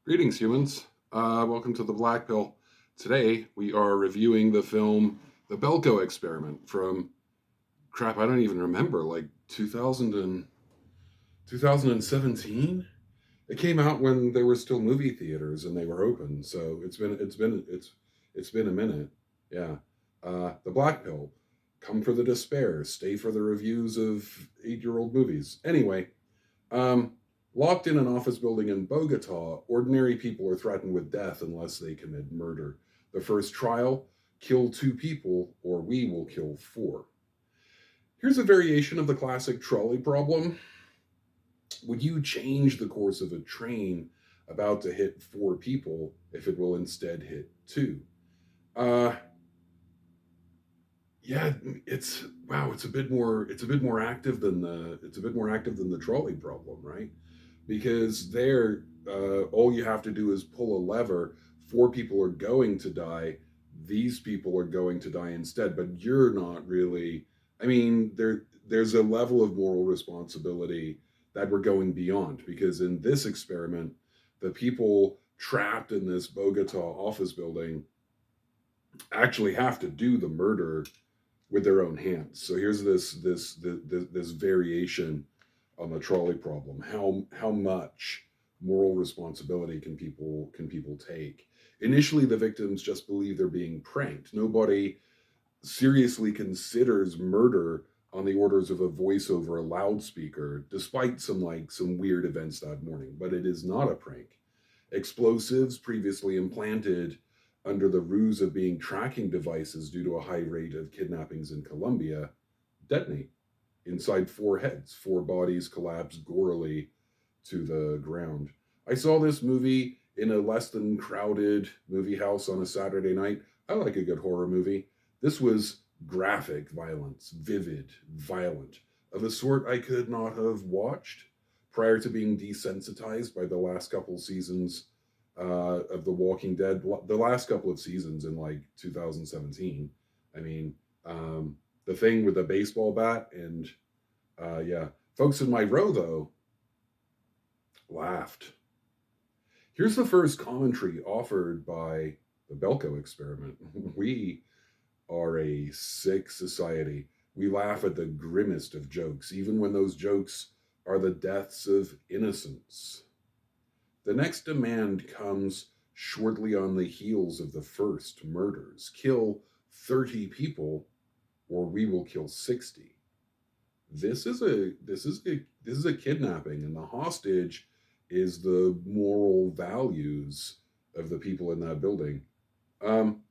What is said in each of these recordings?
Greetings, humans. Welcome to the Black Pill. Today we are reviewing the film The Belko Experiment from crap. I don't even remember, like 2017. It came out when there were still movie theaters and they were open. So it's been a minute. Yeah. The Black Pill. Come for the despair. Stay for the reviews of 8-year-old movies. Anyway, um, locked in an office building in Bogota, ordinary people are threatened with death unless they commit murder. The first trial: kill 2 people or we will kill 4. Here's a variation of the classic trolley problem. Would you change the course of a train about to hit 4 people if it will instead hit 2? Uh, yeah, it's wow. It's a bit more active than the trolley problem, right? Because there, all you have to do is pull a lever. 4 people are going to die. These people are going to die instead, but you're not really. I mean, there's a level of moral responsibility that we're going beyond, because in this experiment, the people trapped in this Bogota office building actually have to do the murder with their own hands. So here's this variation on the trolley problem. How much moral responsibility can people take? Initially, the victims just believe they're being pranked. Nobody seriously considers murder on the orders of a voice over a loudspeaker, despite some weird events that morning. But it is not a prank. Explosives previously implanted under the ruse of being tracking devices due to a high rate of kidnappings in Colombia detonate inside 4 heads. 4 bodies collapse gorily to the ground. I saw this movie in a less than crowded movie house on a Saturday night. I like a good horror movie. This was graphic violence, vivid, violent, of a sort I could not have watched prior to being desensitized by the last couple seasons of The Walking Dead. The last couple of seasons in like 2017. I mean, the thing with the baseball bat, and yeah, folks in my row though laughed. Here's the first commentary offered by the Belko Experiment. We are a sick society. We laugh at the grimmest of jokes, even when those jokes are the deaths of innocents. The next demand comes shortly on the heels of the first murders. Kill 30 people or we will kill 60. This is a kidnapping, and the hostage is the moral values of the people in that building. Um,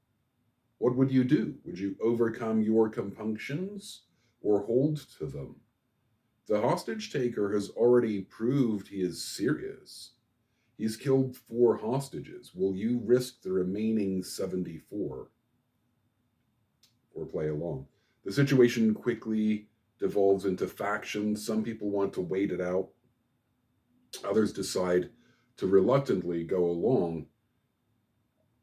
what would you do? Would you overcome your compunctions or hold to them? The hostage taker has already proved he is serious. He's killed 4 hostages. Will you risk the remaining 74 or play along? The situation quickly devolves into factions. Some people want to wait it out, others decide to reluctantly go along.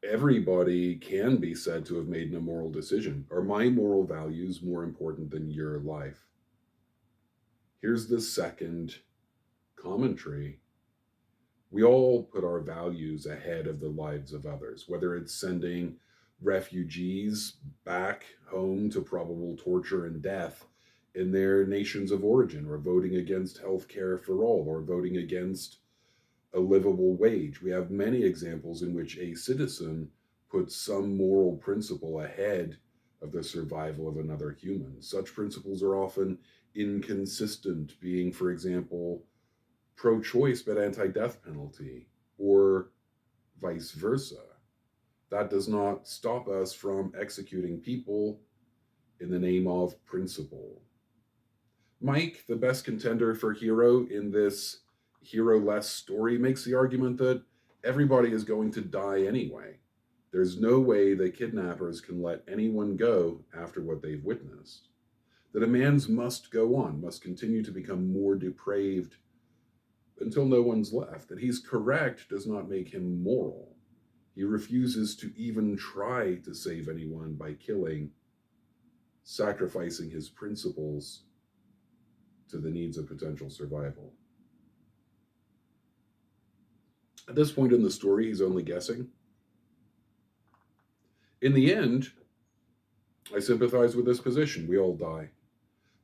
Everybody can be said to have made an immoral decision. Are my moral values more important than your life? Here's the second commentary. We all put our values ahead of the lives of others, whether it's sending refugees back home to probable torture and death in their nations of origin, or voting against health care for all, or voting against a livable wage. We have many examples in which a citizen puts some moral principle ahead of the survival of another human. Such principles are often inconsistent, being, for example, pro choice but anti death penalty, or vice versa. That does not stop us from executing people in the name of principle. Mike, the best contender for hero in this hero less story, makes the argument that everybody is going to die anyway. There's no way the kidnappers can let anyone go after what they've witnessed. The demands must go on, must continue to become more depraved until no one's left. That he's correct does not make him moral. He refuses to even try to save anyone by killing, sacrificing his principles to the needs of potential survival. At this point in the story, he's only guessing. In the end, I sympathize with this position. We all die.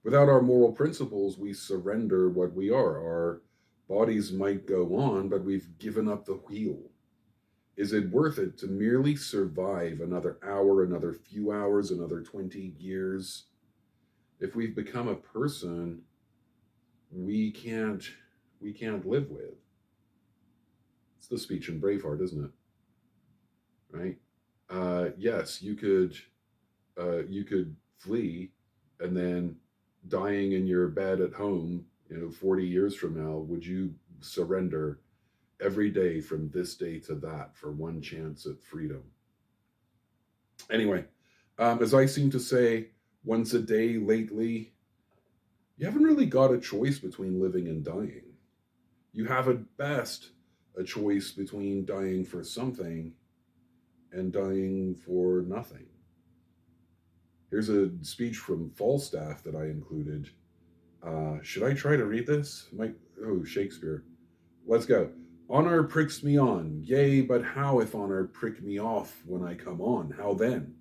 Without our moral principles, we surrender what we are. Our bodies might go on, but we've given up the wheel. Is it worth it to merely survive another hour, another few hours, another 20 years? If we've become a person we can't we can't live with. It's the speech in Braveheart, isn't it? Right? Yes, you could flee, and then dying in your bed at home, 40 years from now, would you surrender every day from this day to that for one chance at freedom? Anyway, as I seem to say once a day lately, you haven't really got a choice between living and dying. You have at best a choice between dying for something and dying for nothing. Here's a speech from Falstaff that I included. Should I try to read this? Shakespeare. Let's go. Honor pricks me on, yea, but how if honor prick me off when I come on? How then?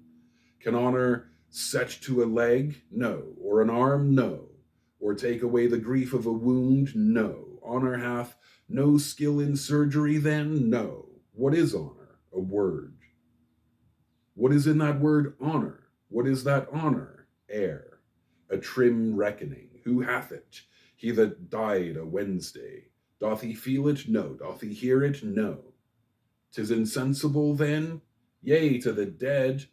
Can honor set to a leg? No. Or an arm? No. Or take away the grief of a wound? No. Honor hath no skill in surgery then? No. What is honor? A word. What is in that word honor? What is that honor? Air. A trim reckoning. Who hath it? He that died a Wednesday. Doth he feel it? No. Doth he hear it? No. 'Tis insensible then? Yea, to the dead.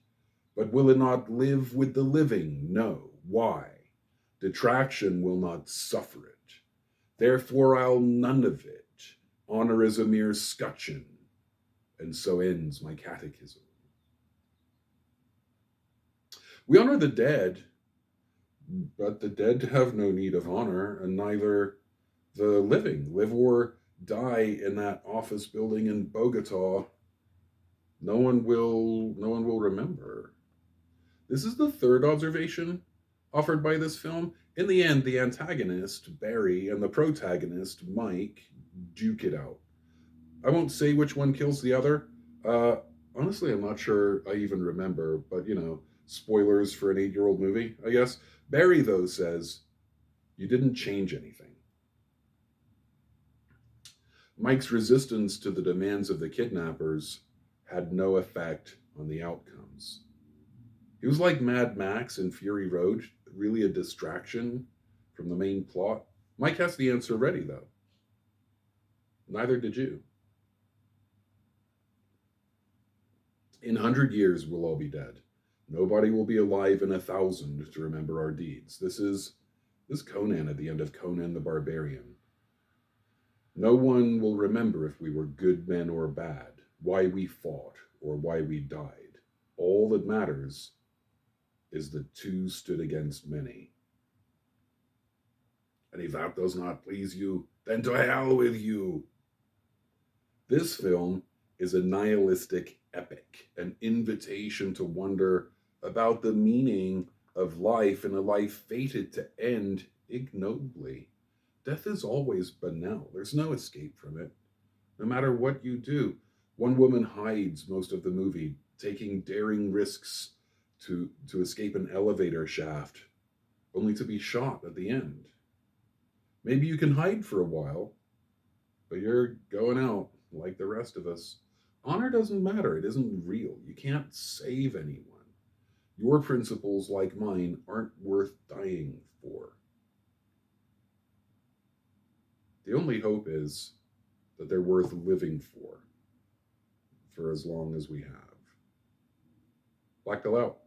But will it not live with the living? No. Why? Detraction will not suffer it. Therefore I'll none of it. Honor is a mere scutcheon. And so ends my catechism. We honor the dead, but the dead have no need of honor, and neither the living. Live or die in that office building in Bogota, no one will remember. This is the third observation offered by this film. In the end, the antagonist, Barry, and the protagonist, Mike, duke it out. I won't say which one kills the other. Uh, Honestly, I'm not sure I even remember, but spoilers for an 8-year-old movie, I guess. Barry, though, says, "You didn't change anything." Mike's resistance to the demands of the kidnappers had no effect on the outcomes. He was like Mad Max in Fury Road, really a distraction from the main plot. Mike has the answer ready, though. Neither did you. In 100 years, we'll all be dead. Nobody will be alive in 1,000 to remember our deeds. This is Conan at the end of Conan the Barbarian. No one will remember if we were good men or bad, why we fought, or why we died. All that matters is that two stood against many. And if that does not please you, then to hell with you. This film is a nihilistic epic, an invitation to wonder about the meaning of life and a life fated to end ignobly. Death is always banal. There's no escape from it. No matter what you do, one woman hides most of the movie, taking daring risks to escape an elevator shaft, only to be shot at the end. Maybe you can hide for a while, but you're going out like the rest of us. Honor doesn't matter. It isn't real. You can't save anyone. Your principles, like mine, aren't worth dying for. The only hope is that they're worth living for as long as we have. Black Bill out.